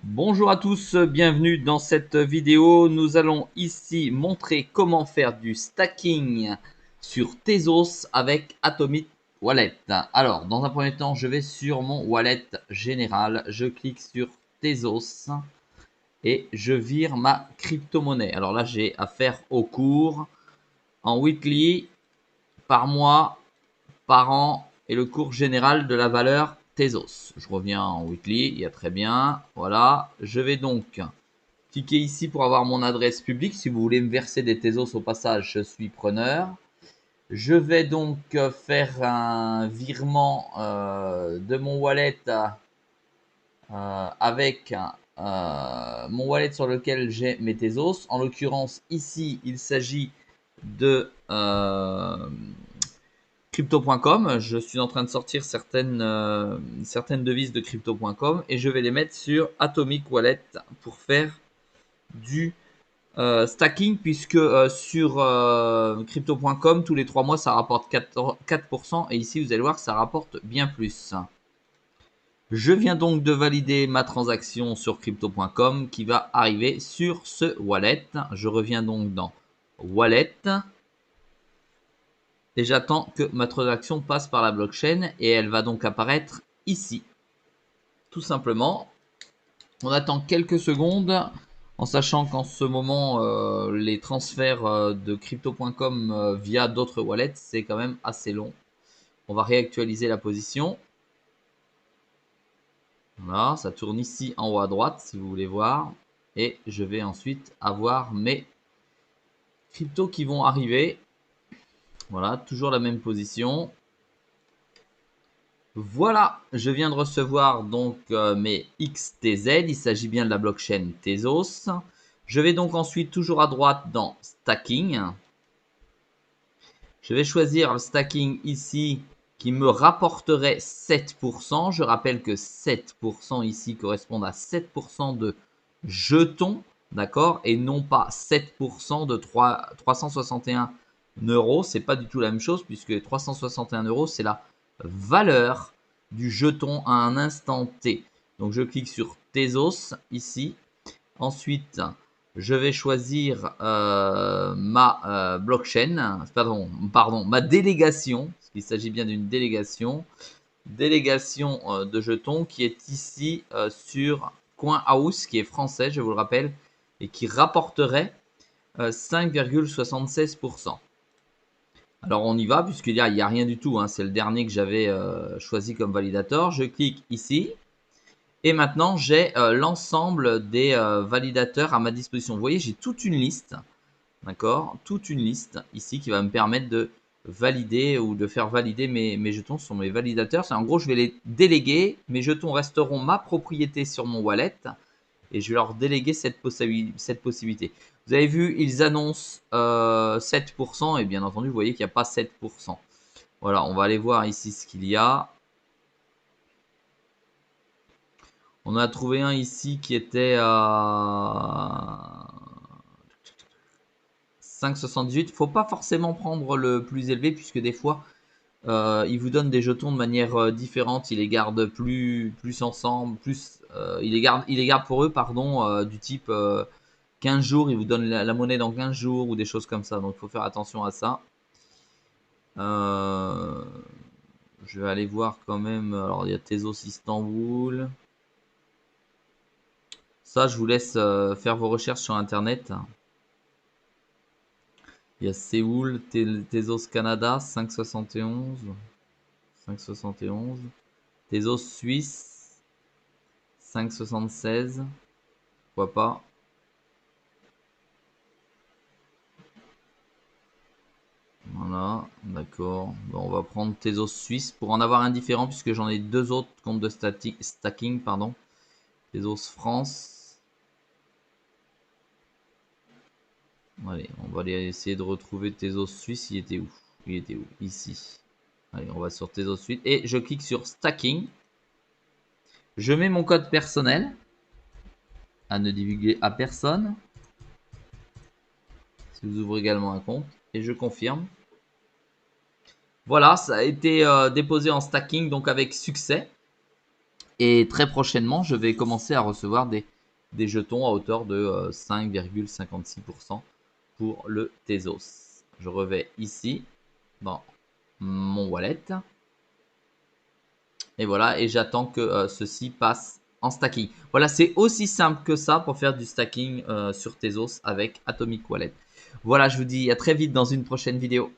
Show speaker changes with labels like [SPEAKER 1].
[SPEAKER 1] Bonjour à tous, bienvenue dans cette vidéo. Nous allons ici montrer comment faire du stacking sur Tezos avec Atomic Wallet. Alors, dans un premier temps, je vais sur mon wallet général. Je clique sur Tezos et je vire ma crypto-monnaie. Alors là, j'ai affaire au cours en weekly, par mois, par an et le cours général de la valeur Tezos. Je reviens en weekly, il y a très bien. Voilà, je vais donc cliquer ici pour avoir mon adresse publique. Si vous voulez me verser des Tezos au passage, je suis preneur. Je vais donc faire un virement de mon wallet avec mon wallet sur lequel j'ai mes Tezos. En l'occurrence, ici, il s'agit de crypto.com. Je suis en train de sortir certaines devises de crypto.com et je vais les mettre sur Atomic Wallet pour faire du stacking, puisque sur crypto.com, tous les 3 mois, ça rapporte 4%, et ici, vous allez voir que ça rapporte bien plus. Je viens donc de valider ma transaction sur crypto.com qui va arriver sur ce wallet. Je reviens donc dans Wallet et j'attends que ma transaction passe par la blockchain et elle va donc apparaître ici. Tout simplement, on attend quelques secondes en sachant qu'en ce moment, les transferts de crypto.com via d'autres wallets, c'est quand même assez long. On va réactualiser la position. Voilà, ça tourne ici en haut à droite si vous voulez voir. Et je vais ensuite avoir mes cryptos qui vont arriver. Voilà, toujours la même position. Voilà, je viens de recevoir donc mes XTZ. Il s'agit bien de la blockchain Tezos. Je vais donc ensuite toujours à droite dans Stacking. Je vais choisir le stacking ici qui me rapporterait 7%. Je rappelle que 7% ici correspond à 7% de jetons, d'accord, et non pas 7% de 361 euros. C'est pas du tout la même chose puisque 361 euros, c'est la valeur du jeton à un instant T. Donc je clique sur Tezos ici. Ensuite, je vais choisir ma blockchain, pardon, ma délégation, parce qu'il s'agit bien d'une délégation de jetons qui est ici sur CoinHouse, qui est français, je vous le rappelle, et qui rapporterait 5,76%. Alors on y va, puisqu'il n'y a rien du tout, hein, c'est le dernier que j'avais choisi comme validateur. Je clique ici. Et maintenant, j'ai l'ensemble des validateurs à ma disposition. Vous voyez, j'ai toute une liste, d'accord, toute une liste ici qui va me permettre de valider ou de faire valider mes jetons sur mes validateurs. En gros, je vais les déléguer. Mes jetons resteront ma propriété sur mon wallet et je vais leur déléguer cette possibilité. Vous avez vu, ils annoncent 7% et bien entendu, vous voyez qu'il n'y a pas 7%. Voilà, on va aller voir ici ce qu'il y a. On a trouvé un ici qui était à 5,78. Faut pas forcément prendre le plus élevé puisque des fois, il vous donne des jetons de manière différente. Il les garde plus ensemble, il les garde pour eux, pardon, du type 15 jours. Il vous donne la monnaie dans 15 jours ou des choses comme ça. Donc, il faut faire attention à ça. Je vais aller voir quand même. Alors, il y a Tezos Istanbul. Ça, je vous laisse faire vos recherches sur Internet. Il y a Séoul, Tezos Canada, 5,71. 5,71. Tezos Suisse, 5,76. Pourquoi pas. Voilà, d'accord. Bon, on va prendre Tezos Suisse pour en avoir un différent puisque j'en ai deux autres comptes de stacking. Pardon. Tezos France. Allez, on va aller essayer de retrouver Tezos Suisse. Il était où? Il était où? Ici. Allez, on va sur Tezos Suisse et je clique sur stacking. Je mets mon code personnel à ne divulguer à personne. Si vous ouvrez également un compte et je confirme. Voilà, ça a été déposé en stacking donc avec succès. Et très prochainement, je vais commencer à recevoir des des jetons à hauteur de 5,56% pour le Tezos. Je revais ici dans mon wallet. Et voilà, et j'attends que ceci passe en stacking. Voilà, c'est aussi simple que ça pour faire du stacking sur Tezos avec Atomic Wallet. Voilà, je vous dis à très vite dans une prochaine vidéo.